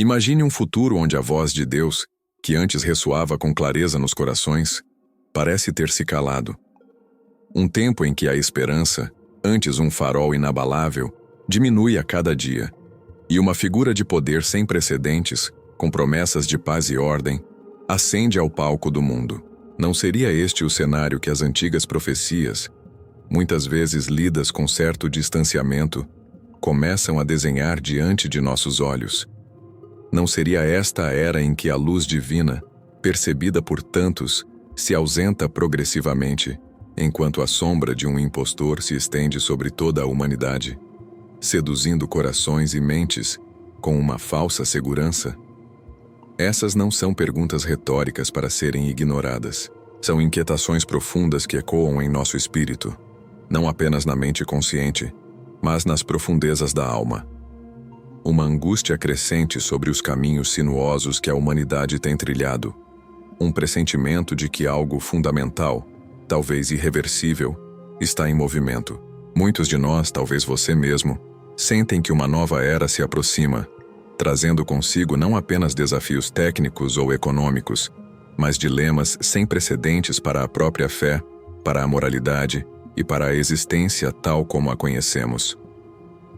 Imagine um futuro onde a voz de Deus, que antes ressoava com clareza nos corações, parece ter se calado. Um tempo em que a esperança, antes um farol inabalável, diminui a cada dia, e uma figura de poder sem precedentes, com promessas de paz e ordem, ascende ao palco do mundo. Não seria este o cenário que as antigas profecias, muitas vezes lidas com certo distanciamento, começam a desenhar diante de nossos olhos? Não seria esta a era em que a luz divina, percebida por tantos, se ausenta progressivamente, enquanto a sombra de um impostor se estende sobre toda a humanidade, seduzindo corações e mentes com uma falsa segurança? Essas não são perguntas retóricas para serem ignoradas. São inquietações profundas que ecoam em nosso espírito, não apenas na mente consciente, mas nas profundezas da alma. Uma angústia crescente sobre os caminhos sinuosos que a humanidade tem trilhado, um pressentimento de que algo fundamental, talvez irreversível, está em movimento. Muitos de nós, talvez você mesmo, sentem que uma nova era se aproxima, trazendo consigo não apenas desafios técnicos ou econômicos, mas dilemas sem precedentes para a própria fé, para a moralidade e para a existência tal como a conhecemos.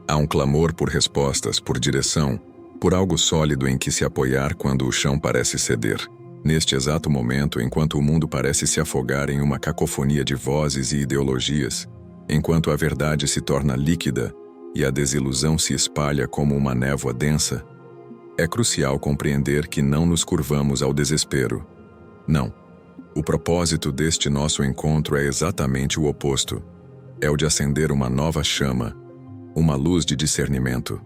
Há um clamor por respostas, por direção, por algo sólido em que se apoiar quando o chão parece ceder. Neste exato momento, enquanto o mundo parece se afogar em uma cacofonia de vozes e ideologias, enquanto a verdade se torna líquida e a desilusão se espalha como uma névoa densa, é crucial compreender que não nos curvamos ao desespero. Não. O propósito deste nosso encontro é exatamente o oposto. É o de acender uma nova chama, uma luz de discernimento.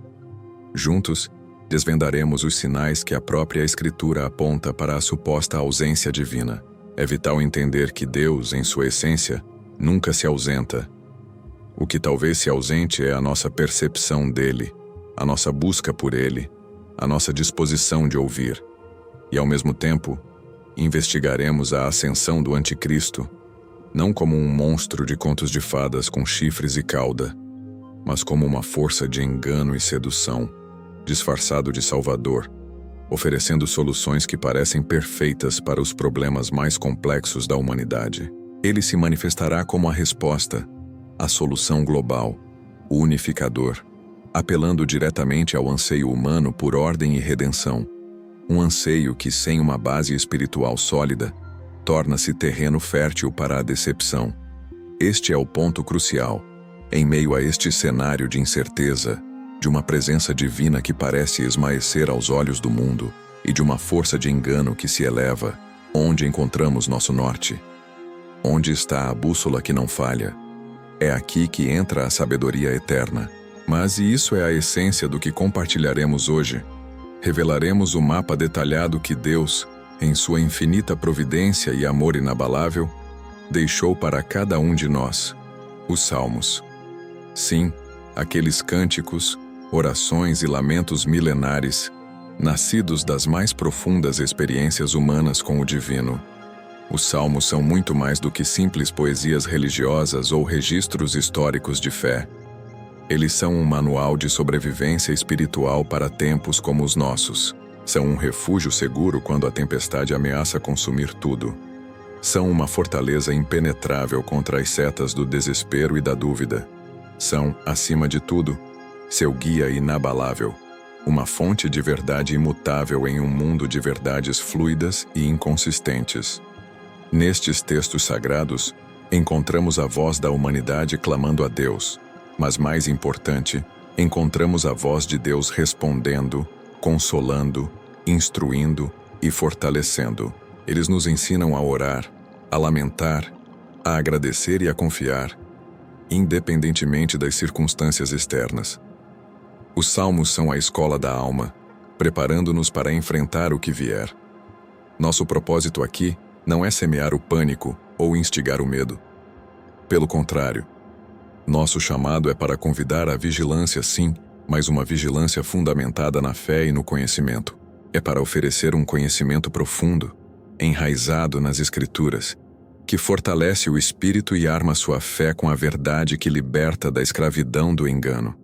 Juntos, desvendaremos os sinais que a própria Escritura aponta para a suposta ausência divina. É vital entender que Deus, em sua essência, nunca se ausenta. O que talvez se ausente é a nossa percepção dele, a nossa busca por ele, a nossa disposição de ouvir. E, ao mesmo tempo, investigaremos a ascensão do Anticristo, não como um monstro de contos de fadas com chifres e cauda, mas como uma força de engano e sedução, disfarçado de Salvador, oferecendo soluções que parecem perfeitas para os problemas mais complexos da humanidade. Ele se manifestará como a resposta, a solução global, o unificador, apelando diretamente ao anseio humano por ordem e redenção, um anseio que, sem uma base espiritual sólida, torna-se terreno fértil para a decepção. Este é o ponto crucial. Em meio a este cenário de incerteza, de uma presença divina que parece esmaecer aos olhos do mundo e de uma força de engano que se eleva, onde encontramos nosso norte? Onde está a bússola que não falha? É aqui que entra a sabedoria eterna. Mas e isso é a essência do que compartilharemos hoje. Revelaremos o mapa detalhado que Deus, em sua infinita providência e amor inabalável, deixou para cada um de nós, os Salmos. Sim, aqueles cânticos, orações e lamentos milenares, nascidos das mais profundas experiências humanas com o divino. Os Salmos são muito mais do que simples poesias religiosas ou registros históricos de fé. Eles são um manual de sobrevivência espiritual para tempos como os nossos. São um refúgio seguro quando a tempestade ameaça consumir tudo. São uma fortaleza impenetrável contra as setas do desespero e da dúvida. São, acima de tudo, seu guia inabalável, uma fonte de verdade imutável em um mundo de verdades fluidas e inconsistentes. Nestes textos sagrados, encontramos a voz da humanidade clamando a Deus, mas mais importante, encontramos a voz de Deus respondendo, consolando, instruindo e fortalecendo. Eles nos ensinam a orar, a lamentar, a agradecer e a confiar, independentemente das circunstâncias externas. Os Salmos são a escola da alma, preparando-nos para enfrentar o que vier. Nosso propósito aqui não é semear o pânico ou instigar o medo. Pelo contrário, nosso chamado é para convidar à vigilância, sim, mas uma vigilância fundamentada na fé e no conhecimento. É para oferecer um conhecimento profundo, enraizado nas Escrituras, que fortalece o espírito e arma sua fé com a verdade que liberta da escravidão do engano.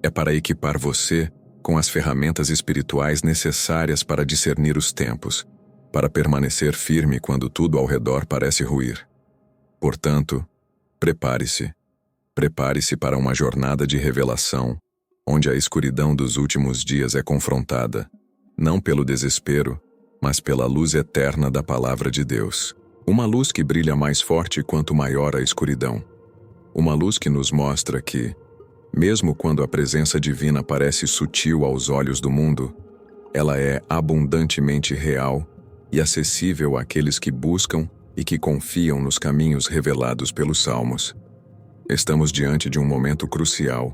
É para equipar você, com as ferramentas espirituais necessárias para discernir os tempos, para permanecer firme quando tudo ao redor parece ruir. Portanto, prepare-se. Prepare-se para uma jornada de revelação, onde a escuridão dos últimos dias é confrontada, não pelo desespero, mas pela luz eterna da Palavra de Deus. Uma luz que brilha mais forte quanto maior a escuridão. Uma luz que nos mostra que, mesmo quando a presença divina parece sutil aos olhos do mundo, ela é abundantemente real e acessível àqueles que buscam e que confiam nos caminhos revelados pelos Salmos. Estamos diante de um momento crucial,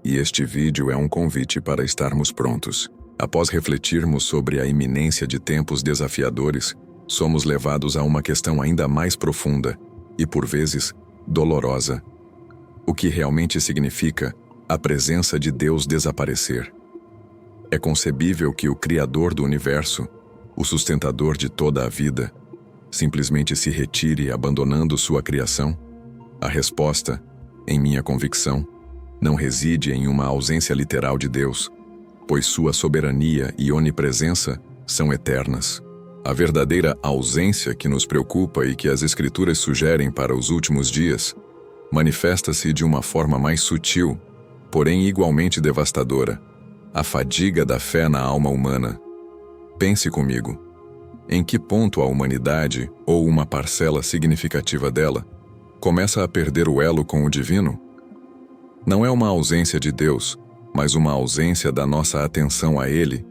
e este vídeo é um convite para estarmos prontos. Após refletirmos sobre a iminência de tempos desafiadores, somos levados a uma questão ainda mais profunda e, por vezes, dolorosa. O que realmente significa a presença de Deus desaparecer? É concebível que o Criador do Universo, o sustentador de toda a vida, simplesmente se retire abandonando sua criação? A resposta, em minha convicção, não reside em uma ausência literal de Deus, pois sua soberania e onipresença são eternas. A verdadeira ausência que nos preocupa e que as Escrituras sugerem para os últimos dias manifesta-se de uma forma mais sutil, porém igualmente devastadora: a fadiga da fé na alma humana. Pense comigo. Em que ponto a humanidade, ou uma parcela significativa dela, começa a perder o elo com o divino? Não é uma ausência de Deus, mas uma ausência da nossa atenção a Ele,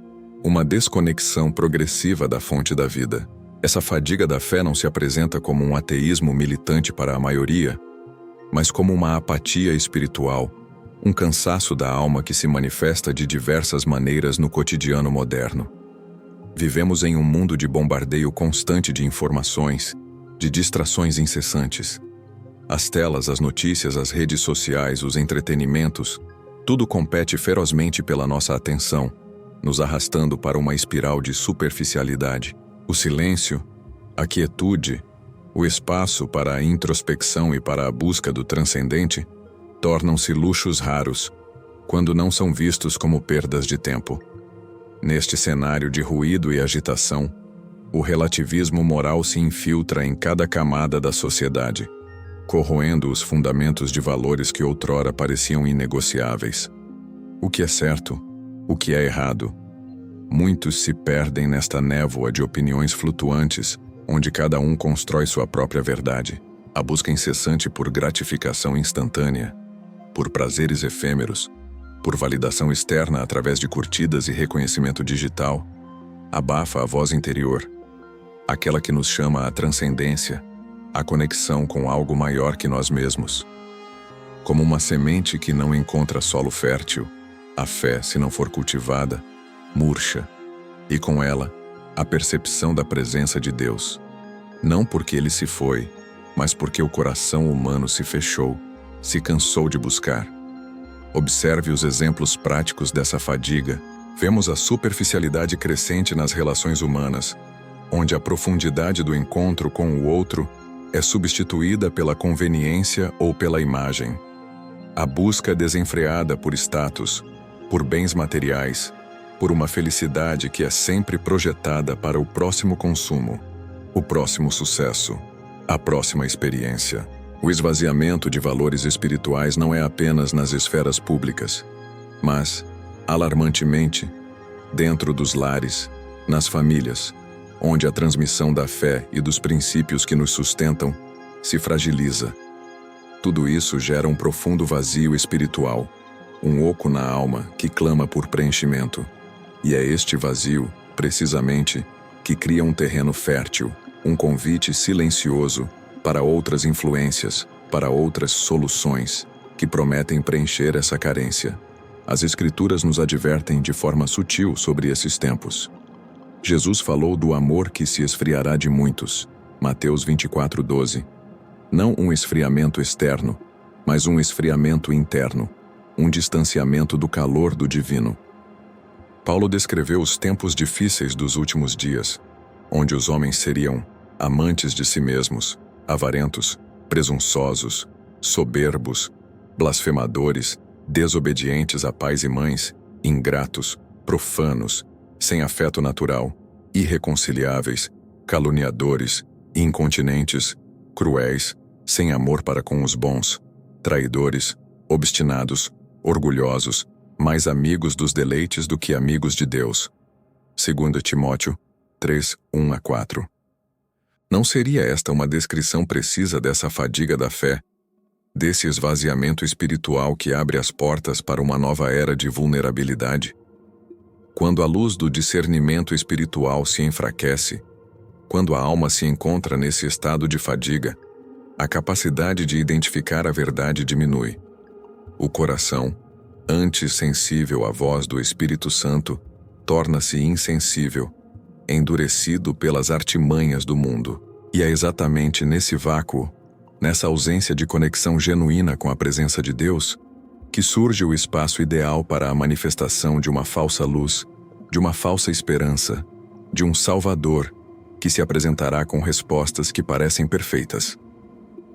uma desconexão progressiva da fonte da vida. Essa fadiga da fé não se apresenta como um ateísmo militante para a maioria, mas como uma apatia espiritual, um cansaço da alma que se manifesta de diversas maneiras no cotidiano moderno. Vivemos em um mundo de bombardeio constante de informações, de distrações incessantes. As telas, as notícias, as redes sociais, os entretenimentos, tudo compete ferozmente pela nossa atenção, nos arrastando para uma espiral de superficialidade. O silêncio, a quietude, o espaço para a introspecção e para a busca do transcendente tornam-se luxos raros, quando não são vistos como perdas de tempo. Neste cenário de ruído e agitação, o relativismo moral se infiltra em cada camada da sociedade, corroendo os fundamentos de valores que outrora pareciam inegociáveis. O que é certo? O que é errado? Muitos se perdem nesta névoa de opiniões flutuantes, onde cada um constrói sua própria verdade. A busca incessante por gratificação instantânea, por prazeres efêmeros, por validação externa através de curtidas e reconhecimento digital, abafa a voz interior, aquela que nos chama à transcendência, à conexão com algo maior que nós mesmos. Como uma semente que não encontra solo fértil, a fé, se não for cultivada, murcha, e com ela, a percepção da presença de Deus. Não porque ele se foi, mas porque o coração humano se fechou, se cansou de buscar. Observe os exemplos práticos dessa fadiga. Vemos a superficialidade crescente nas relações humanas, onde a profundidade do encontro com o outro é substituída pela conveniência ou pela imagem. A busca desenfreada por status, por bens materiais, por uma felicidade que é sempre projetada para o próximo consumo, o próximo sucesso, a próxima experiência. O esvaziamento de valores espirituais não é apenas nas esferas públicas, mas, alarmantemente, dentro dos lares, nas famílias, onde a transmissão da fé e dos princípios que nos sustentam se fragiliza. Tudo isso gera um profundo vazio espiritual, um oco na alma que clama por preenchimento. E é este vazio, precisamente, que cria um terreno fértil, um convite silencioso para outras influências, para outras soluções, que prometem preencher essa carência. As Escrituras nos advertem de forma sutil sobre esses tempos. Jesus falou do amor que se esfriará de muitos, Mateus 24:12. Não um esfriamento externo, mas um esfriamento interno, um distanciamento do calor do divino. Paulo descreveu os tempos difíceis dos últimos dias, onde os homens seriam amantes de si mesmos, avarentos, presunçosos, soberbos, blasfemadores, desobedientes a pais e mães, ingratos, profanos, sem afeto natural, irreconciliáveis, caluniadores, incontinentes, cruéis, sem amor para com os bons, traidores, obstinados, orgulhosos, mais amigos dos deleites do que amigos de Deus. 2 Timóteo 3, 1-4. Não seria esta uma descrição precisa dessa fadiga da fé, desse esvaziamento espiritual que abre as portas para uma nova era de vulnerabilidade? Quando a luz do discernimento espiritual se enfraquece, quando a alma se encontra nesse estado de fadiga, a capacidade de identificar a verdade diminui. O coração, antes sensível à voz do Espírito Santo, torna-se insensível, endurecido pelas artimanhas do mundo. E é exatamente nesse vácuo, nessa ausência de conexão genuína com a presença de Deus, que surge o espaço ideal para a manifestação de uma falsa luz, de uma falsa esperança, de um Salvador que se apresentará com respostas que parecem perfeitas.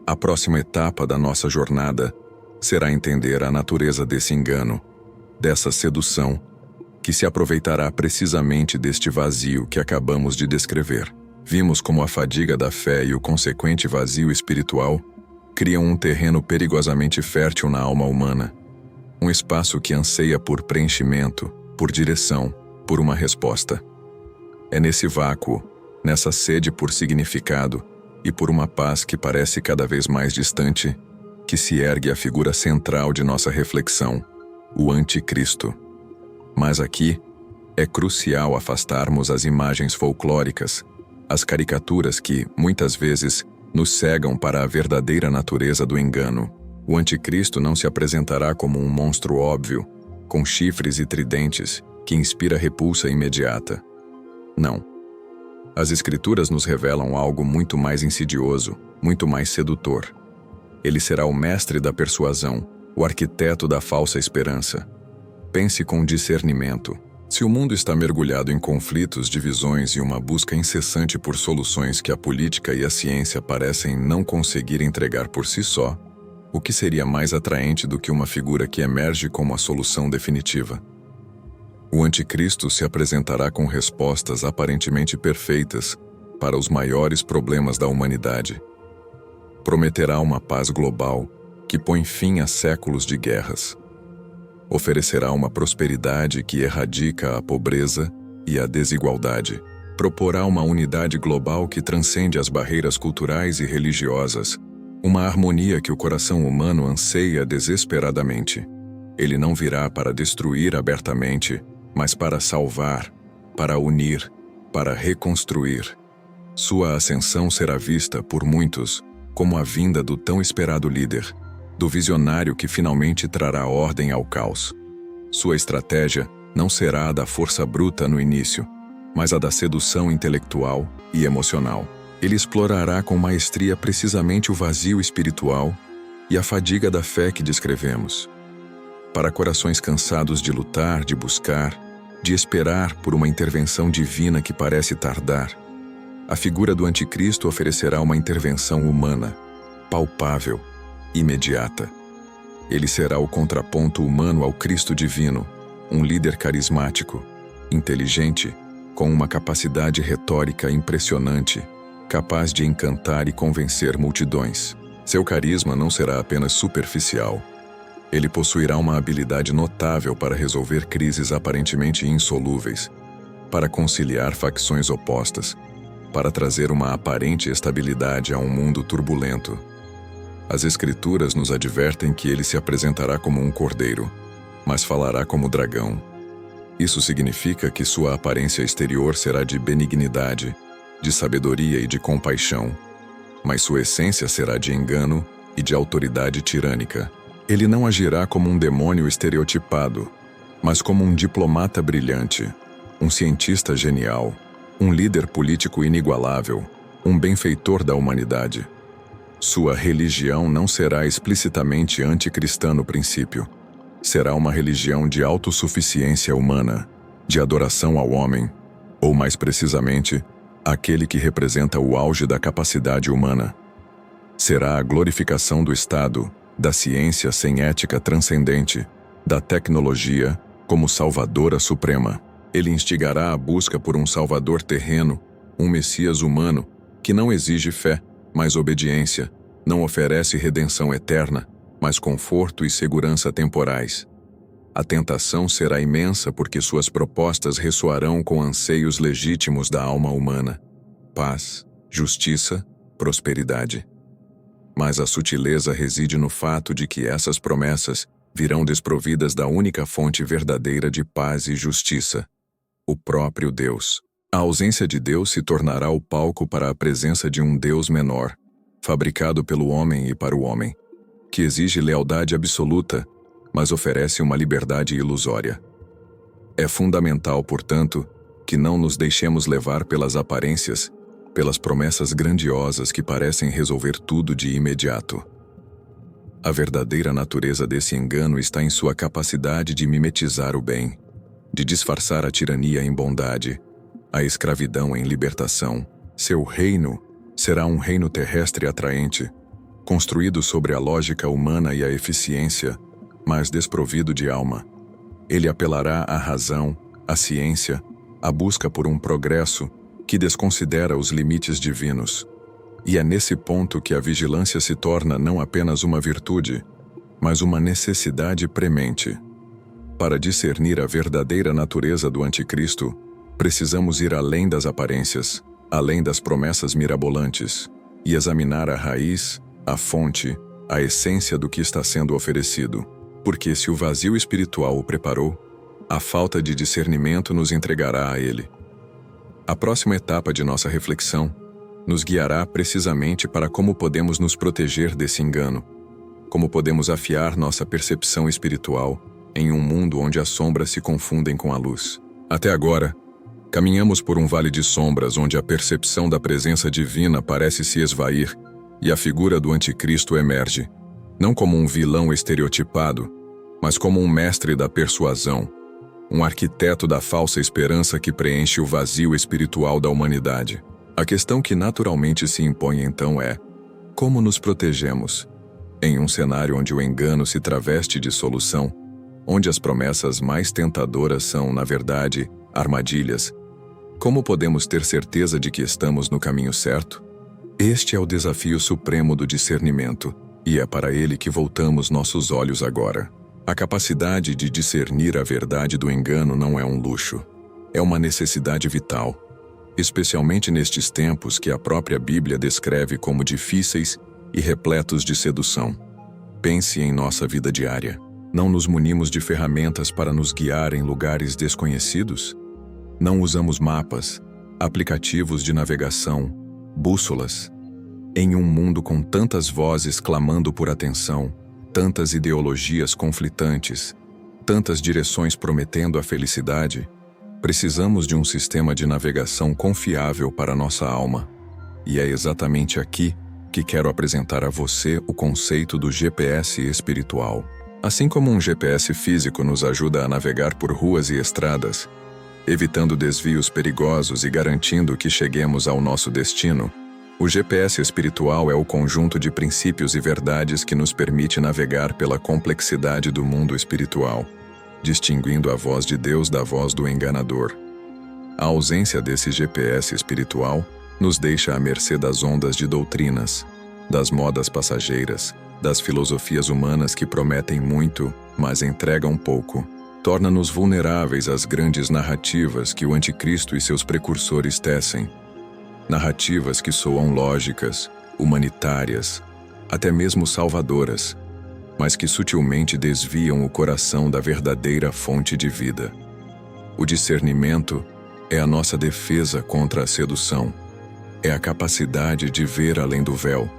A próxima etapa da nossa jornada será entender a natureza desse engano, dessa sedução, que se aproveitará precisamente deste vazio que acabamos de descrever. Vimos como a fadiga da fé e o consequente vazio espiritual criam um terreno perigosamente fértil na alma humana, um espaço que anseia por preenchimento, por direção, por uma resposta. É nesse vácuo, nessa sede por significado e por uma paz que parece cada vez mais distante, que se ergue a figura central de nossa reflexão, o Anticristo. Mas aqui, é crucial afastarmos as imagens folclóricas, as caricaturas que, muitas vezes, nos cegam para a verdadeira natureza do engano. O Anticristo não se apresentará como um monstro óbvio, com chifres e tridentes, que inspira repulsa imediata. Não. As Escrituras nos revelam algo muito mais insidioso, muito mais sedutor. Ele será o mestre da persuasão, o arquiteto da falsa esperança. Pense com discernimento. Se o mundo está mergulhado em conflitos, divisões e uma busca incessante por soluções que a política e a ciência parecem não conseguir entregar por si só, o que seria mais atraente do que uma figura que emerge como a solução definitiva? O Anticristo se apresentará com respostas aparentemente perfeitas para os maiores problemas da humanidade. Prometerá uma paz global que põe fim a séculos de guerras. Oferecerá uma prosperidade que erradica a pobreza e a desigualdade. Proporá uma unidade global que transcende as barreiras culturais e religiosas, uma harmonia que o coração humano anseia desesperadamente. Ele não virá para destruir abertamente, mas para salvar, para unir, para reconstruir. Sua ascensão será vista por muitos como a vinda do tão esperado líder, do visionário que finalmente trará ordem ao caos. Sua estratégia não será a da força bruta no início, mas a da sedução intelectual e emocional. Ele explorará com maestria precisamente o vazio espiritual e a fadiga da fé que descrevemos. Para corações cansados de lutar, de buscar, de esperar por uma intervenção divina que parece tardar, a figura do Anticristo oferecerá uma intervenção humana, palpável, imediata. Ele será o contraponto humano ao Cristo divino, um líder carismático, inteligente, com uma capacidade retórica impressionante, capaz de encantar e convencer multidões. Seu carisma não será apenas superficial. Ele possuirá uma habilidade notável para resolver crises aparentemente insolúveis, para conciliar facções opostas, para trazer uma aparente estabilidade a um mundo turbulento. As Escrituras nos advertem que ele se apresentará como um cordeiro, mas falará como dragão. Isso significa que sua aparência exterior será de benignidade, de sabedoria e de compaixão, mas sua essência será de engano e de autoridade tirânica. Ele não agirá como um demônio estereotipado, mas como um diplomata brilhante, um cientista genial, um líder político inigualável, um benfeitor da humanidade. Sua religião não será explicitamente anticristã no princípio. Será uma religião de autossuficiência humana, de adoração ao homem, ou mais precisamente, aquele que representa o auge da capacidade humana. Será a glorificação do Estado, da ciência sem ética transcendente, da tecnologia como Salvadora Suprema. Ele instigará a busca por um Salvador terreno, um Messias humano, que não exige fé, mas obediência, não oferece redenção eterna, mas conforto e segurança temporais. A tentação será imensa porque suas propostas ressoarão com anseios legítimos da alma humana: paz, justiça, prosperidade. Mas a sutileza reside no fato de que essas promessas virão desprovidas da única fonte verdadeira de paz e justiça: o próprio Deus. A ausência de Deus se tornará o palco para a presença de um Deus menor, fabricado pelo homem e para o homem, que exige lealdade absoluta, mas oferece uma liberdade ilusória. É fundamental, portanto, que não nos deixemos levar pelas aparências, pelas promessas grandiosas que parecem resolver tudo de imediato. A verdadeira natureza desse engano está em sua capacidade de mimetizar o bem, de disfarçar a tirania em bondade, a escravidão em libertação. Seu reino será um reino terrestre atraente, construído sobre a lógica humana e a eficiência, mas desprovido de alma. Ele apelará à razão, à ciência, à busca por um progresso que desconsidera os limites divinos. E é nesse ponto que a vigilância se torna não apenas uma virtude, mas uma necessidade premente. Para discernir a verdadeira natureza do anticristo, precisamos ir além das aparências, além das promessas mirabolantes, e examinar a raiz, a fonte, a essência do que está sendo oferecido. Porque se o vazio espiritual o preparou, a falta de discernimento nos entregará a ele. A próxima etapa de nossa reflexão nos guiará precisamente para como podemos nos proteger desse engano, como podemos afiar nossa percepção espiritual em um mundo onde as sombras se confundem com a luz. Até agora, caminhamos por um vale de sombras onde a percepção da presença divina parece se esvair e a figura do anticristo emerge, não como um vilão estereotipado, mas como um mestre da persuasão, um arquiteto da falsa esperança que preenche o vazio espiritual da humanidade. A questão que naturalmente se impõe então é: como nos protegemos? Em um cenário onde o engano se traveste de solução, onde as promessas mais tentadoras são, na verdade, armadilhas, como podemos ter certeza de que estamos no caminho certo? Este é o desafio supremo do discernimento, e é para ele que voltamos nossos olhos agora. A capacidade de discernir a verdade do engano não é um luxo, é uma necessidade vital, especialmente nestes tempos que a própria Bíblia descreve como difíceis e repletos de sedução. Pense em nossa vida diária. Não nos munimos de ferramentas para nos guiar em lugares desconhecidos? Não usamos mapas, aplicativos de navegação, bússolas? Em um mundo com tantas vozes clamando por atenção, tantas ideologias conflitantes, tantas direções prometendo a felicidade, precisamos de um sistema de navegação confiável para nossa alma. E é exatamente aqui que quero apresentar a você o conceito do GPS espiritual. Assim como um GPS físico nos ajuda a navegar por ruas e estradas, evitando desvios perigosos e garantindo que cheguemos ao nosso destino, o GPS espiritual é o conjunto de princípios e verdades que nos permite navegar pela complexidade do mundo espiritual, distinguindo a voz de Deus da voz do enganador. A ausência desse GPS espiritual nos deixa à mercê das ondas de doutrinas, das modas passageiras, das filosofias humanas que prometem muito, mas entregam pouco. Torna-nos vulneráveis às grandes narrativas que o anticristo e seus precursores tecem. Narrativas que soam lógicas, humanitárias, até mesmo salvadoras, mas que sutilmente desviam o coração da verdadeira fonte de vida. O discernimento é a nossa defesa contra a sedução. É a capacidade de ver além do véu,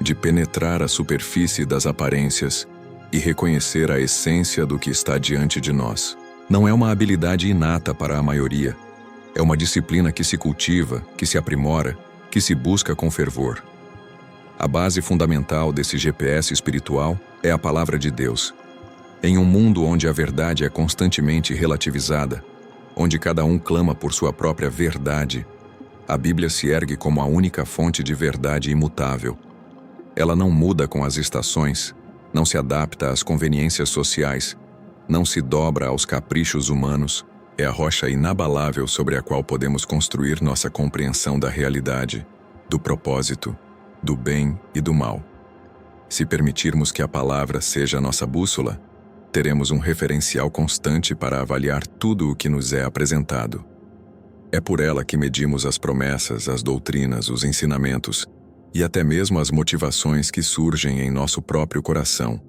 de penetrar a superfície das aparências e reconhecer a essência do que está diante de nós. Não é uma habilidade inata para a maioria. É uma disciplina que se cultiva, que se aprimora, que se busca com fervor. A base fundamental desse GPS espiritual é a palavra de Deus. Em um mundo onde a verdade é constantemente relativizada, onde cada um clama por sua própria verdade, a Bíblia se ergue como a única fonte de verdade imutável. Ela não muda com as estações, não se adapta às conveniências sociais, não se dobra aos caprichos humanos, é a rocha inabalável sobre a qual podemos construir nossa compreensão da realidade, do propósito, do bem e do mal. Se permitirmos que a palavra seja a nossa bússola, teremos um referencial constante para avaliar tudo o que nos é apresentado. É por ela que medimos as promessas, as doutrinas, os ensinamentos e até mesmo as motivações que surgem em nosso próprio coração.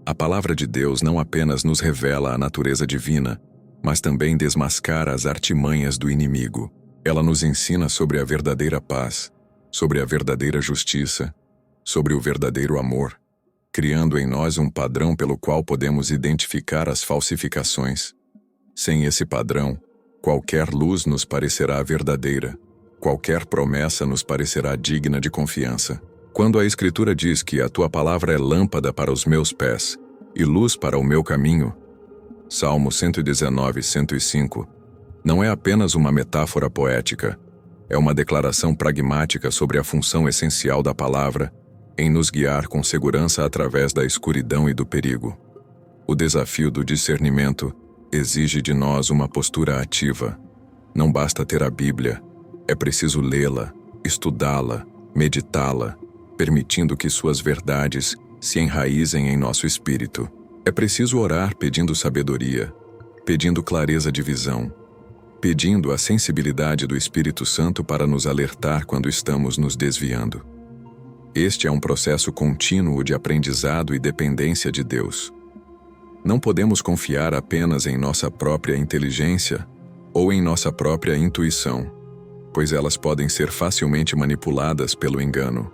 A palavra de Deus não apenas nos revela a natureza divina, mas também desmascara as artimanhas do inimigo. Ela nos ensina sobre a verdadeira paz, sobre a verdadeira justiça, sobre o verdadeiro amor, criando em nós um padrão pelo qual podemos identificar as falsificações. Sem esse padrão, qualquer luz nos parecerá verdadeira, qualquer promessa nos parecerá digna de confiança. Quando a Escritura diz que a tua palavra é lâmpada para os meus pés e luz para o meu caminho, Salmo 119, 105, não é apenas uma metáfora poética, é uma declaração pragmática sobre a função essencial da palavra em nos guiar com segurança através da escuridão e do perigo. O desafio do discernimento exige de nós uma postura ativa. Não basta ter a Bíblia, é preciso lê-la, estudá-la, meditá-la, permitindo que suas verdades se enraizem em nosso espírito. É preciso orar pedindo sabedoria, pedindo clareza de visão, pedindo a sensibilidade do Espírito Santo para nos alertar quando estamos nos desviando. Este é um processo contínuo de aprendizado e dependência de Deus. Não podemos confiar apenas em nossa própria inteligência ou em nossa própria intuição, pois elas podem ser facilmente manipuladas pelo engano.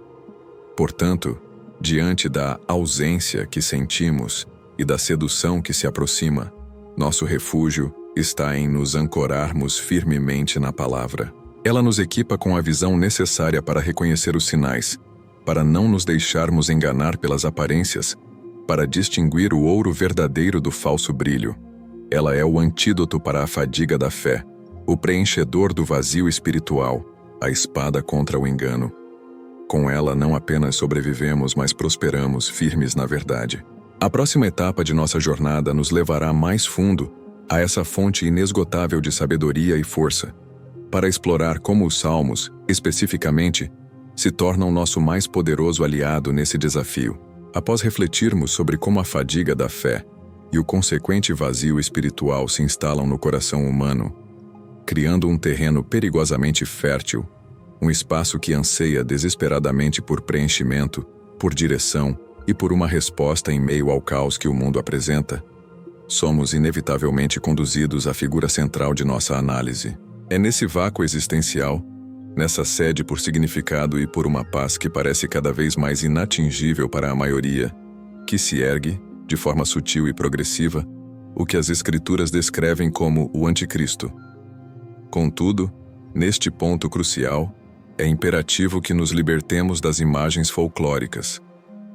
Portanto, diante da ausência que sentimos e da sedução que se aproxima, nosso refúgio está em nos ancorarmos firmemente na palavra. Ela nos equipa com a visão necessária para reconhecer os sinais, para não nos deixarmos enganar pelas aparências, para distinguir o ouro verdadeiro do falso brilho. Ela é o antídoto para a fadiga da fé, o preenchedor do vazio espiritual, a espada contra o engano. Com ela não apenas sobrevivemos, mas prosperamos firmes na verdade. A próxima etapa de nossa jornada nos levará mais fundo a essa fonte inesgotável de sabedoria e força, para explorar como os Salmos, especificamente, se tornam nosso mais poderoso aliado nesse desafio. Após refletirmos sobre como a fadiga da fé e o consequente vazio espiritual se instalam no coração humano, criando um terreno perigosamente fértil, um espaço que anseia desesperadamente por preenchimento, por direção e por uma resposta em meio ao caos que o mundo apresenta, somos inevitavelmente conduzidos à figura central de nossa análise. É nesse vácuo existencial, nessa sede por significado e por uma paz que parece cada vez mais inatingível para a maioria, que se ergue, de forma sutil e progressiva, o que as Escrituras descrevem como o Anticristo. Contudo, neste ponto crucial, é imperativo que nos libertemos das imagens folclóricas,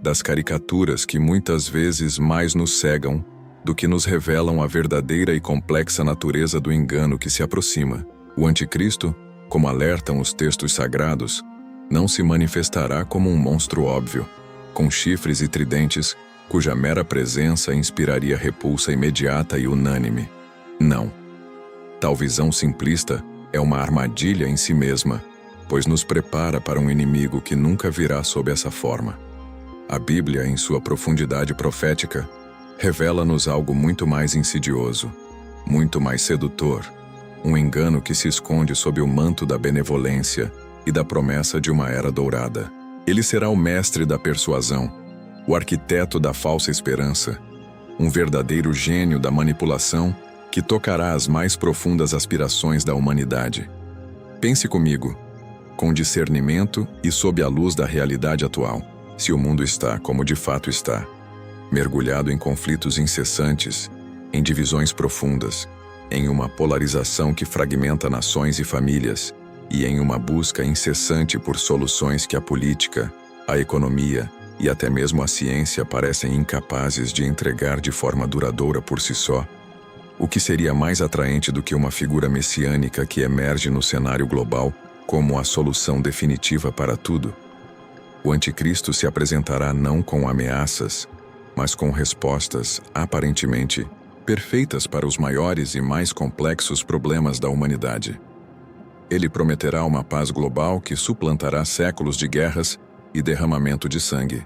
das caricaturas que muitas vezes mais nos cegam do que nos revelam a verdadeira e complexa natureza do engano que se aproxima. O Anticristo, como alertam os textos sagrados, não se manifestará como um monstro óbvio, com chifres e tridentes, cuja mera presença inspiraria repulsa imediata e unânime. Não. Tal visão simplista é uma armadilha em si mesma, pois nos prepara para um inimigo que nunca virá sob essa forma. A Bíblia, em sua profundidade profética, revela-nos algo muito mais insidioso, muito mais sedutor, um engano que se esconde sob o manto da benevolência e da promessa de uma era dourada. Ele será o mestre da persuasão, o arquiteto da falsa esperança, um verdadeiro gênio da manipulação que tocará as mais profundas aspirações da humanidade. Pense comigo, com discernimento e sob a luz da realidade atual, se o mundo está, como de fato está, mergulhado em conflitos incessantes, em divisões profundas, em uma polarização que fragmenta nações e famílias, e em uma busca incessante por soluções que a política, a economia e até mesmo a ciência parecem incapazes de entregar de forma duradoura por si só, o que seria mais atraente do que uma figura messiânica que emerge no cenário global como a solução definitiva para tudo? O Anticristo se apresentará não com ameaças, mas com respostas, aparentemente, perfeitas para os maiores e mais complexos problemas da humanidade. Ele prometerá uma paz global que suplantará séculos de guerras e derramamento de sangue.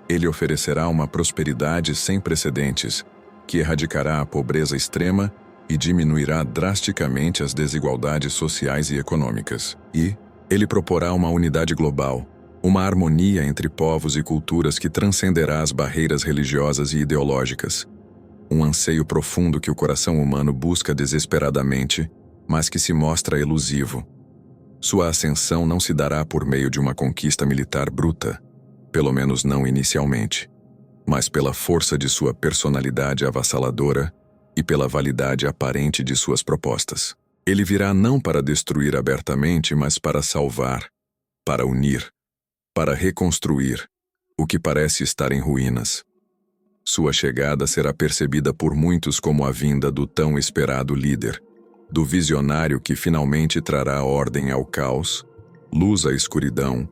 Ele oferecerá uma prosperidade sem precedentes, que erradicará a pobreza extrema e diminuirá drasticamente as desigualdades sociais e econômicas. E ele proporá uma unidade global, uma harmonia entre povos e culturas que transcenderá as barreiras religiosas e ideológicas. Um anseio profundo que o coração humano busca desesperadamente, mas que se mostra elusivo. Sua ascensão não se dará por meio de uma conquista militar bruta, pelo menos não inicialmente, mas pela força de sua personalidade avassaladora e pela validade aparente de suas propostas. Ele virá não para destruir abertamente, mas para salvar, para unir, para reconstruir o que parece estar em ruínas. Sua chegada será percebida por muitos como a vinda do tão esperado líder, do visionário que finalmente trará ordem ao caos, luz à escuridão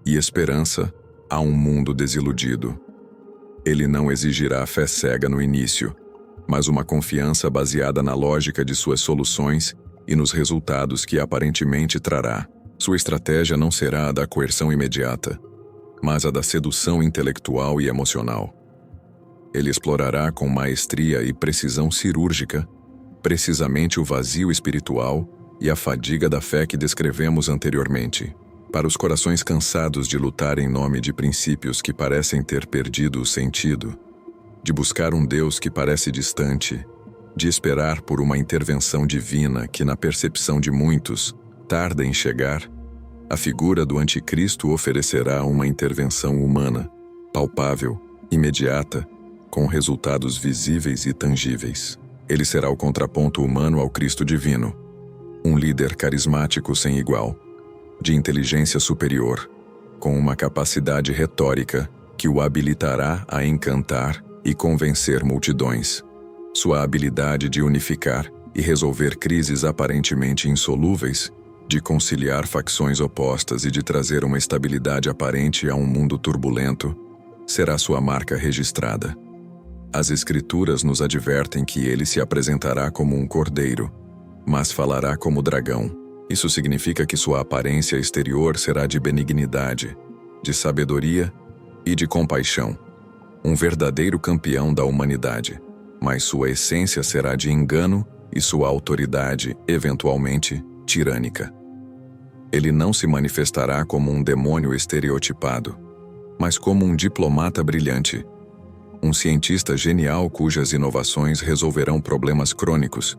e esperança a um mundo desiludido. Ele não exigirá fé cega no início, mas uma confiança baseada na lógica de suas soluções e nos resultados que aparentemente trará. Sua estratégia não será a da coerção imediata, mas a da sedução intelectual e emocional. Ele explorará com maestria e precisão cirúrgica precisamente o vazio espiritual e a fadiga da fé que descrevemos anteriormente. Para os corações cansados de lutar em nome de princípios que parecem ter perdido o sentido, de buscar um Deus que parece distante, de esperar por uma intervenção divina que, na percepção de muitos, tarda em chegar, a figura do anticristo oferecerá uma intervenção humana, palpável, imediata, com resultados visíveis e tangíveis. Ele será o contraponto humano ao Cristo divino, um líder carismático sem igual, de inteligência superior, com uma capacidade retórica que o habilitará a encantar e convencer multidões. Sua habilidade de unificar e resolver crises aparentemente insolúveis, de conciliar facções opostas e de trazer uma estabilidade aparente a um mundo turbulento, será sua marca registrada. As Escrituras nos advertem que ele se apresentará como um cordeiro, mas falará como dragão. Isso significa que sua aparência exterior será de benignidade, de sabedoria e de compaixão, um verdadeiro campeão da humanidade, mas sua essência será de engano e sua autoridade, eventualmente, tirânica. Ele não se manifestará como um demônio estereotipado, mas como um diplomata brilhante, um cientista genial cujas inovações resolverão problemas crônicos,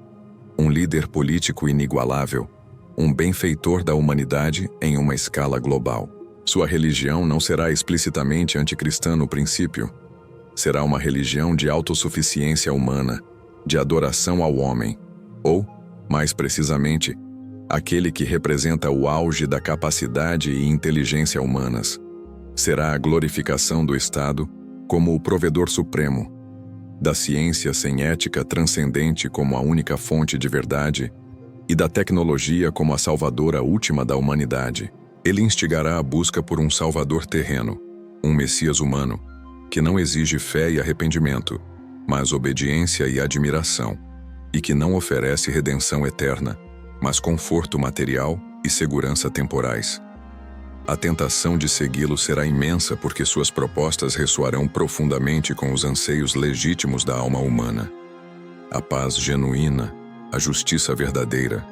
um líder político inigualável, um benfeitor da humanidade em uma escala global. Sua religião não será explicitamente anticristã no princípio. Será uma religião de autossuficiência humana, de adoração ao homem, ou, mais precisamente, aquele que representa o auge da capacidade e inteligência humanas. Será a glorificação do Estado como o provedor supremo, da ciência sem ética transcendente como a única fonte de verdade e da tecnologia como a salvadora última da humanidade. Ele instigará a busca por um salvador terreno, um Messias humano, que não exige fé e arrependimento, mas obediência e admiração, e que não oferece redenção eterna, mas conforto material e segurança temporais. A tentação de segui-lo será imensa porque suas propostas ressoarão profundamente com os anseios legítimos da alma humana. A paz genuína, a justiça verdadeira,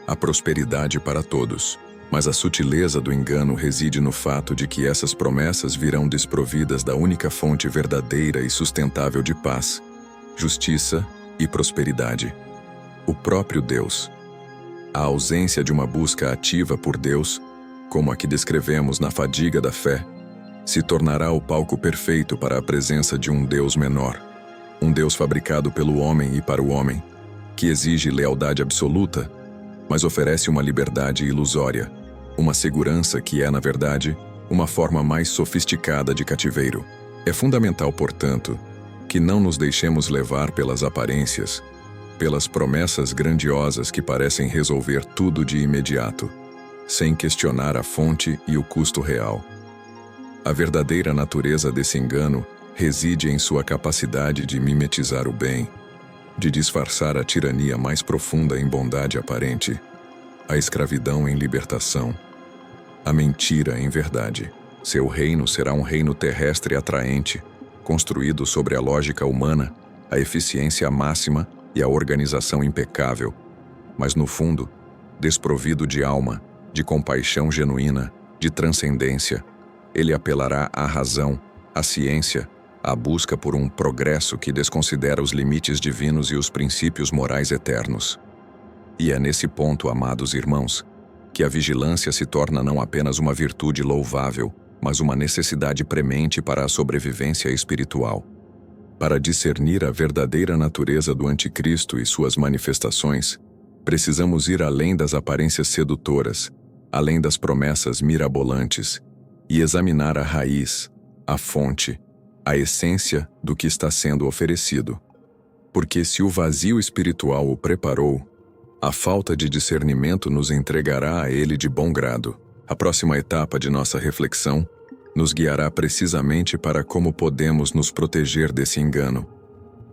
a prosperidade para todos. Mas a sutileza do engano reside no fato de que essas promessas virão desprovidas da única fonte verdadeira e sustentável de paz, justiça e prosperidade: o próprio Deus. A ausência de uma busca ativa por Deus, como a que descrevemos na fadiga da fé, se tornará o palco perfeito para a presença de um Deus menor, um Deus fabricado pelo homem e para o homem, que exige lealdade absoluta, mas oferece uma liberdade ilusória, uma segurança que é, na verdade, uma forma mais sofisticada de cativeiro. É fundamental, portanto, que não nos deixemos levar pelas aparências, pelas promessas grandiosas que parecem resolver tudo de imediato, sem questionar a fonte e o custo real. A verdadeira natureza desse engano reside em sua capacidade de mimetizar o bem, de disfarçar a tirania mais profunda em bondade aparente, a escravidão em libertação, a mentira em verdade. Seu reino será um reino terrestre atraente, construído sobre a lógica humana, a eficiência máxima e a organização impecável, mas no fundo, desprovido de alma, de compaixão genuína, de transcendência. Ele apelará à razão, à ciência, à busca por um progresso que desconsidera os limites divinos e os princípios morais eternos. E é nesse ponto, amados irmãos, que a vigilância se torna não apenas uma virtude louvável, mas uma necessidade premente para a sobrevivência espiritual. Para discernir a verdadeira natureza do anticristo e suas manifestações, precisamos ir além das aparências sedutoras, além das promessas mirabolantes, e examinar a raiz, a fonte, a essência do que está sendo oferecido. Porque se o vazio espiritual o preparou, a falta de discernimento nos entregará a ele de bom grado. A próxima etapa de nossa reflexão nos guiará precisamente para como podemos nos proteger desse engano,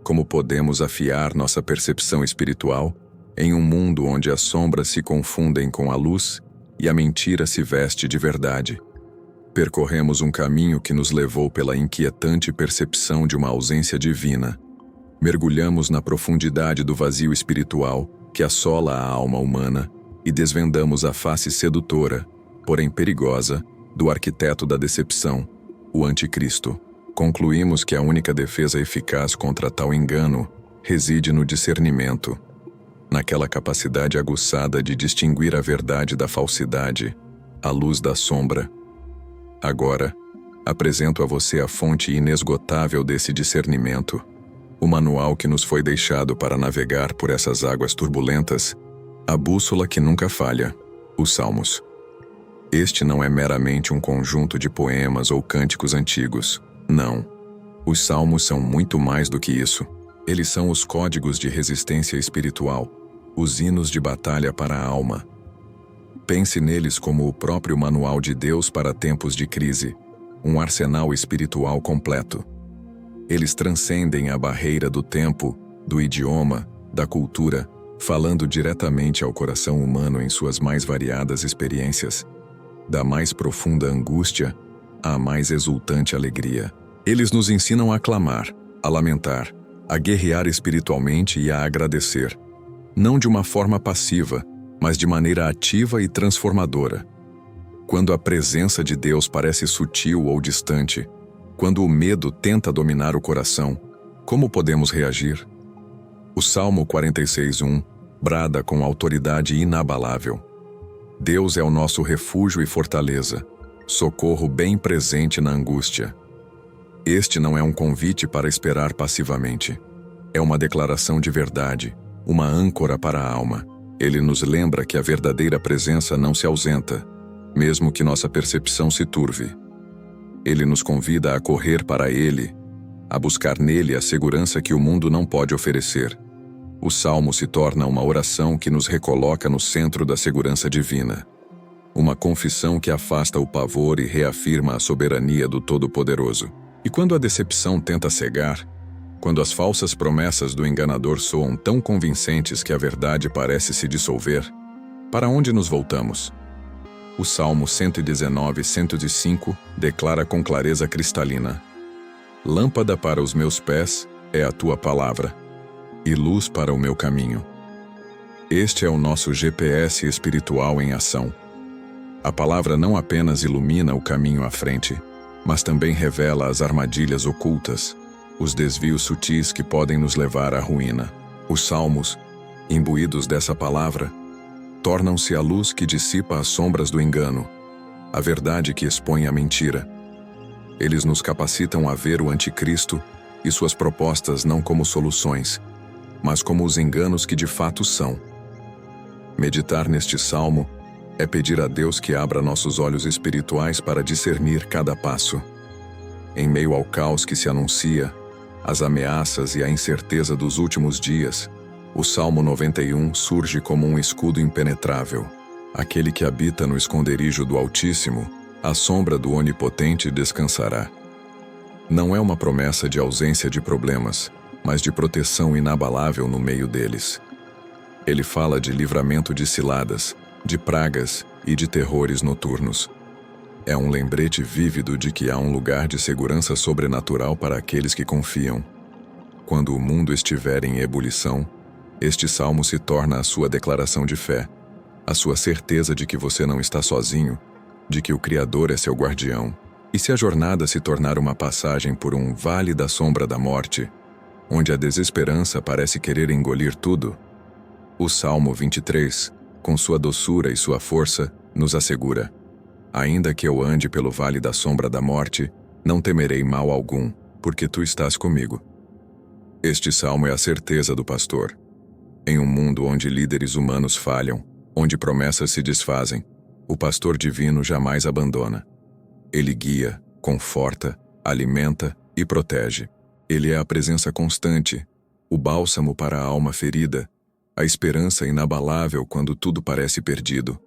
como podemos afiar nossa percepção espiritual em um mundo onde as sombras se confundem com a luz e a mentira se veste de verdade. Percorremos um caminho que nos levou pela inquietante percepção de uma ausência divina. Mergulhamos na profundidade do vazio espiritual que assola a alma humana e desvendamos a face sedutora, porém perigosa, do arquiteto da decepção, o anticristo. Concluímos que a única defesa eficaz contra tal engano reside no discernimento, naquela capacidade aguçada de distinguir a verdade da falsidade, a luz da sombra. Agora, apresento a você a fonte inesgotável desse discernimento, o manual que nos foi deixado para navegar por essas águas turbulentas, a bússola que nunca falha, os Salmos. Este não é meramente um conjunto de poemas ou cânticos antigos, não. Os Salmos são muito mais do que isso. Eles são os códigos de resistência espiritual, os hinos de batalha para a alma. Pense neles como o próprio manual de Deus para tempos de crise, um arsenal espiritual completo. Eles transcendem a barreira do tempo, do idioma, da cultura, falando diretamente ao coração humano em suas mais variadas experiências, da mais profunda angústia à mais exultante alegria. Eles nos ensinam a clamar, a lamentar, a guerrear espiritualmente e a agradecer, não de uma forma passiva, mas de maneira ativa e transformadora. Quando a presença de Deus parece sutil ou distante, quando o medo tenta dominar o coração, como podemos reagir? O Salmo 46:1 brada com autoridade inabalável: Deus é o nosso refúgio e fortaleza, socorro bem presente na angústia. Este não é um convite para esperar passivamente. É uma declaração de verdade, uma âncora para a alma. Ele nos lembra que a verdadeira presença não se ausenta, mesmo que nossa percepção se turve. Ele nos convida a correr para Ele, a buscar nele a segurança que o mundo não pode oferecer. O Salmo se torna uma oração que nos recoloca no centro da segurança divina. Uma confissão que afasta o pavor e reafirma a soberania do Todo-Poderoso. E quando a decepção tenta cegar, quando as falsas promessas do enganador soam tão convincentes que a verdade parece se dissolver, para onde nos voltamos? O Salmo 119:105 declara com clareza cristalina: Lâmpada para os meus pés é a tua palavra, e luz para o meu caminho. Este é o nosso GPS espiritual em ação. A palavra não apenas ilumina o caminho à frente, mas também revela as armadilhas ocultas, os desvios sutis que podem nos levar à ruína. Os salmos, imbuídos dessa palavra, tornam-se a luz que dissipa as sombras do engano, a verdade que expõe a mentira. Eles nos capacitam a ver o anticristo e suas propostas não como soluções, mas como os enganos que de fato são. Meditar neste salmo é pedir a Deus que abra nossos olhos espirituais para discernir cada passo. Em meio ao caos que se anuncia, as ameaças e a incerteza dos últimos dias, o Salmo 91 surge como um escudo impenetrável. Aquele que habita no esconderijo do Altíssimo, à sombra do Onipotente descansará. Não é uma promessa de ausência de problemas, mas de proteção inabalável no meio deles. Ele fala de livramento de ciladas, de pragas e de terrores noturnos. É um lembrete vívido de que há um lugar de segurança sobrenatural para aqueles que confiam. Quando o mundo estiver em ebulição, este salmo se torna a sua declaração de fé, a sua certeza de que você não está sozinho, de que o Criador é seu guardião. E se a jornada se tornar uma passagem por um vale da sombra da morte, onde a desesperança parece querer engolir tudo, o Salmo 23, com sua doçura e sua força, nos assegura: ainda que eu ande pelo vale da sombra da morte, não temerei mal algum, porque tu estás comigo. Este salmo é a certeza do pastor. Em um mundo onde líderes humanos falham, onde promessas se desfazem, o pastor divino jamais abandona. Ele guia, conforta, alimenta e protege. Ele é a presença constante, o bálsamo para a alma ferida, a esperança inabalável quando tudo parece perdido.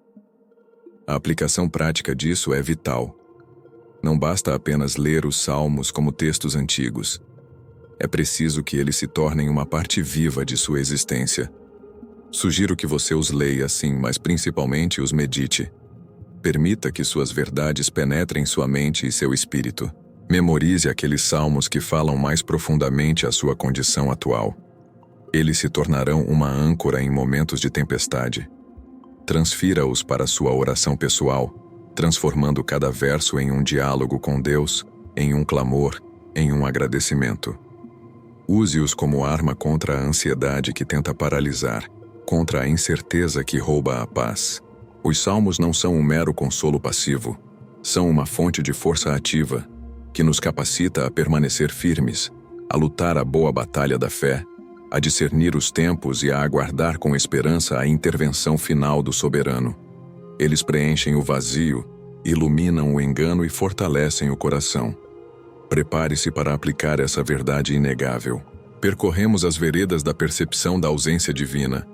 A aplicação prática disso é vital. Não basta apenas ler os salmos como textos antigos. É preciso que eles se tornem uma parte viva de sua existência. Sugiro que você os leia, sim, mas principalmente os medite. Permita que suas verdades penetrem sua mente e seu espírito. Memorize aqueles salmos que falam mais profundamente a sua condição atual. Eles se tornarão uma âncora em momentos de tempestade. Transfira-os para sua oração pessoal, transformando cada verso em um diálogo com Deus, em um clamor, em um agradecimento. Use-os como arma contra a ansiedade que tenta paralisar, contra a incerteza que rouba a paz. Os salmos não são um mero consolo passivo, são uma fonte de força ativa, que nos capacita a permanecer firmes, a lutar a boa batalha da fé, a discernir os tempos e a aguardar com esperança a intervenção final do soberano. Eles preenchem o vazio, iluminam o engano e fortalecem o coração. Prepare-se para aplicar essa verdade inegável. Percorremos as veredas da percepção da ausência divina.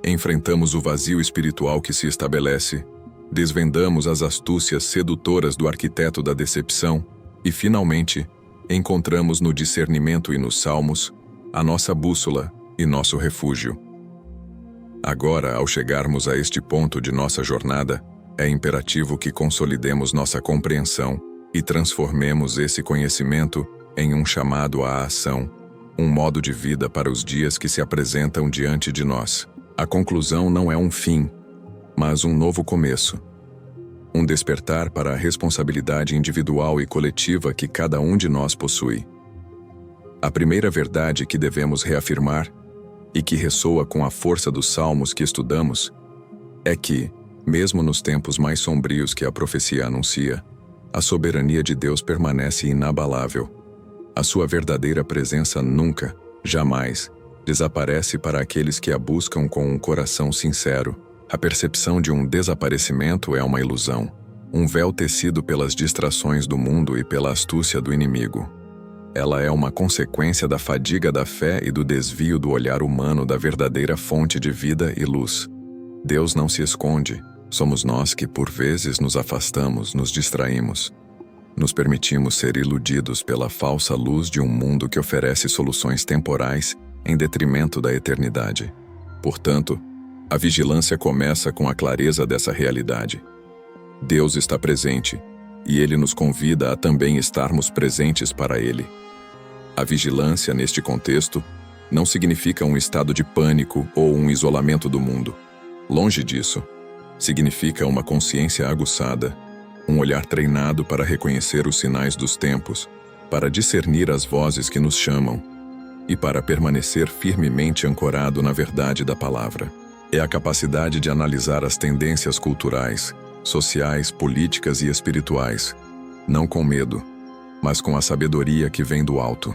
Enfrentamos o vazio espiritual que se estabelece. Desvendamos as astúcias sedutoras do arquiteto da decepção. E, finalmente, encontramos no discernimento e nos salmos a nossa bússola e nosso refúgio. Agora, ao chegarmos a este ponto de nossa jornada, é imperativo que consolidemos nossa compreensão e transformemos esse conhecimento em um chamado à ação, um modo de vida para os dias que se apresentam diante de nós. A conclusão não é um fim, mas um novo começo. Um despertar para a responsabilidade individual e coletiva que cada um de nós possui. A primeira verdade que devemos reafirmar, e que ressoa com a força dos salmos que estudamos, é que, mesmo nos tempos mais sombrios que a profecia anuncia, a soberania de Deus permanece inabalável. A sua verdadeira presença nunca, jamais, desaparece para aqueles que a buscam com um coração sincero. A percepção de um desaparecimento é uma ilusão, um véu tecido pelas distrações do mundo e pela astúcia do inimigo. Ela é uma consequência da fadiga da fé e do desvio do olhar humano da verdadeira fonte de vida e luz. Deus não se esconde, somos nós que por vezes nos afastamos, nos distraímos. Nos permitimos ser iludidos pela falsa luz de um mundo que oferece soluções temporais em detrimento da eternidade. Portanto, a vigilância começa com a clareza dessa realidade. Deus está presente, e Ele nos convida a também estarmos presentes para Ele. A vigilância, neste contexto, não significa um estado de pânico ou um isolamento do mundo. Longe disso, significa uma consciência aguçada, um olhar treinado para reconhecer os sinais dos tempos, para discernir as vozes que nos chamam e para permanecer firmemente ancorado na verdade da palavra. É a capacidade de analisar as tendências culturais, sociais, políticas e espirituais, não com medo, mas com a sabedoria que vem do alto.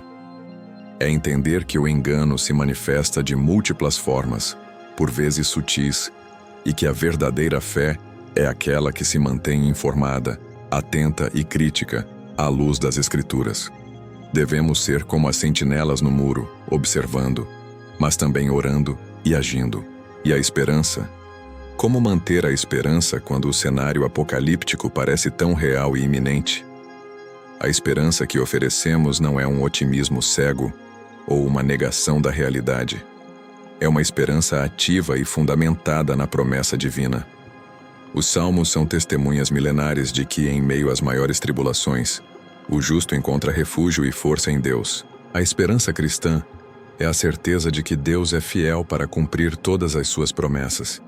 É entender que o engano se manifesta de múltiplas formas, por vezes sutis, e que a verdadeira fé é aquela que se mantém informada, atenta e crítica à luz das Escrituras. Devemos ser como as sentinelas no muro, observando, mas também orando e agindo. E a esperança? Como manter a esperança quando o cenário apocalíptico parece tão real e iminente? A esperança que oferecemos não é um otimismo cego, ou uma negação da realidade. É uma esperança ativa e fundamentada na promessa divina. Os Salmos são testemunhas milenares de que, em meio às maiores tribulações, o justo encontra refúgio e força em Deus. A esperança cristã é a certeza de que Deus é fiel para cumprir todas as suas promessas,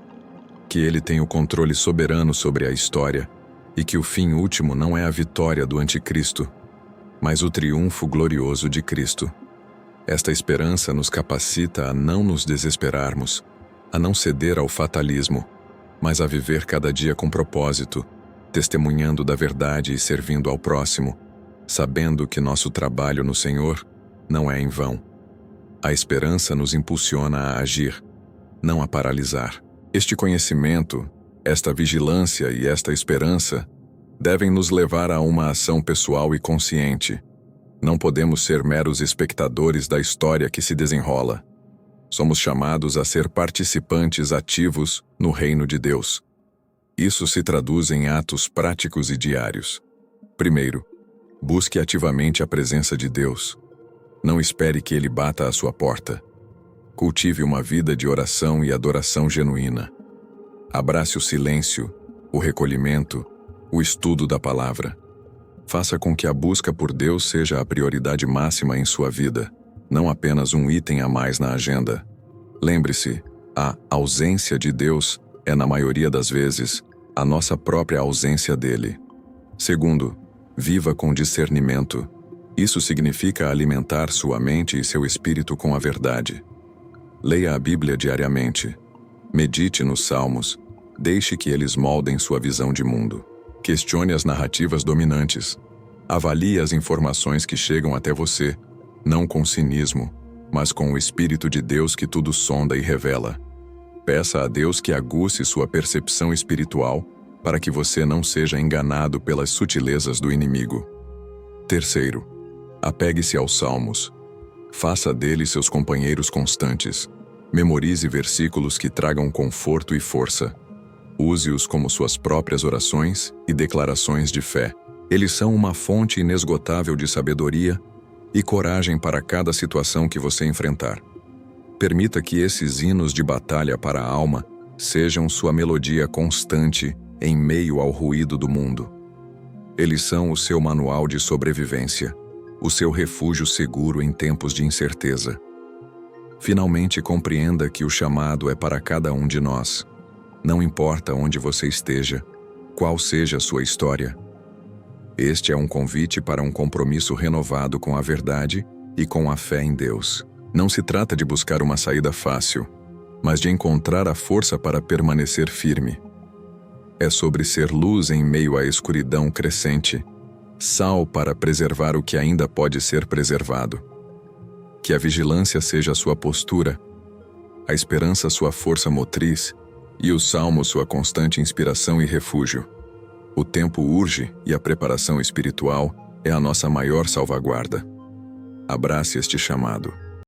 que Ele tem o controle soberano sobre a história e que o fim último não é a vitória do anticristo, mas o triunfo glorioso de Cristo. Esta esperança nos capacita a não nos desesperarmos, a não ceder ao fatalismo, mas a viver cada dia com propósito, testemunhando da verdade e servindo ao próximo, sabendo que nosso trabalho no Senhor não é em vão. A esperança nos impulsiona a agir, não a paralisar. Este conhecimento, esta vigilância e esta esperança devem nos levar a uma ação pessoal e consciente. Não podemos ser meros espectadores da história que se desenrola. Somos chamados a ser participantes ativos no reino de Deus. Isso se traduz em atos práticos e diários. Primeiro, busque ativamente a presença de Deus. Não espere que Ele bata à sua porta. Cultive uma vida de oração e adoração genuína. Abrace o silêncio, o recolhimento, o estudo da palavra. Faça com que a busca por Deus seja a prioridade máxima em sua vida, não apenas um item a mais na agenda. Lembre-se, a ausência de Deus é, na maioria das vezes, a nossa própria ausência dele. Segundo, viva com discernimento. Isso significa alimentar sua mente e seu espírito com a verdade. Leia a Bíblia diariamente. Medite nos Salmos. Deixe que eles moldem sua visão de mundo. Questione as narrativas dominantes. Avalie as informações que chegam até você, não com cinismo, mas com o Espírito de Deus que tudo sonda e revela. Peça a Deus que aguce sua percepção espiritual para que você não seja enganado pelas sutilezas do inimigo. Terceiro, apegue-se aos Salmos. Faça deles seus companheiros constantes. Memorize versículos que tragam conforto e força. Use-os como suas próprias orações e declarações de fé. Eles são uma fonte inesgotável de sabedoria e coragem para cada situação que você enfrentar. Permita que esses hinos de batalha para a alma sejam sua melodia constante em meio ao ruído do mundo. Eles são o seu manual de sobrevivência, o seu refúgio seguro em tempos de incerteza. Finalmente compreenda que o chamado é para cada um de nós. Não importa onde você esteja, qual seja a sua história. Este é um convite para um compromisso renovado com a verdade e com a fé em Deus. Não se trata de buscar uma saída fácil, mas de encontrar a força para permanecer firme. É sobre ser luz em meio à escuridão crescente, sal para preservar o que ainda pode ser preservado. Que a vigilância seja a sua postura, a esperança sua força motriz e o salmo sua constante inspiração e refúgio. O tempo urge e a preparação espiritual é a nossa maior salvaguarda. Abrace este chamado.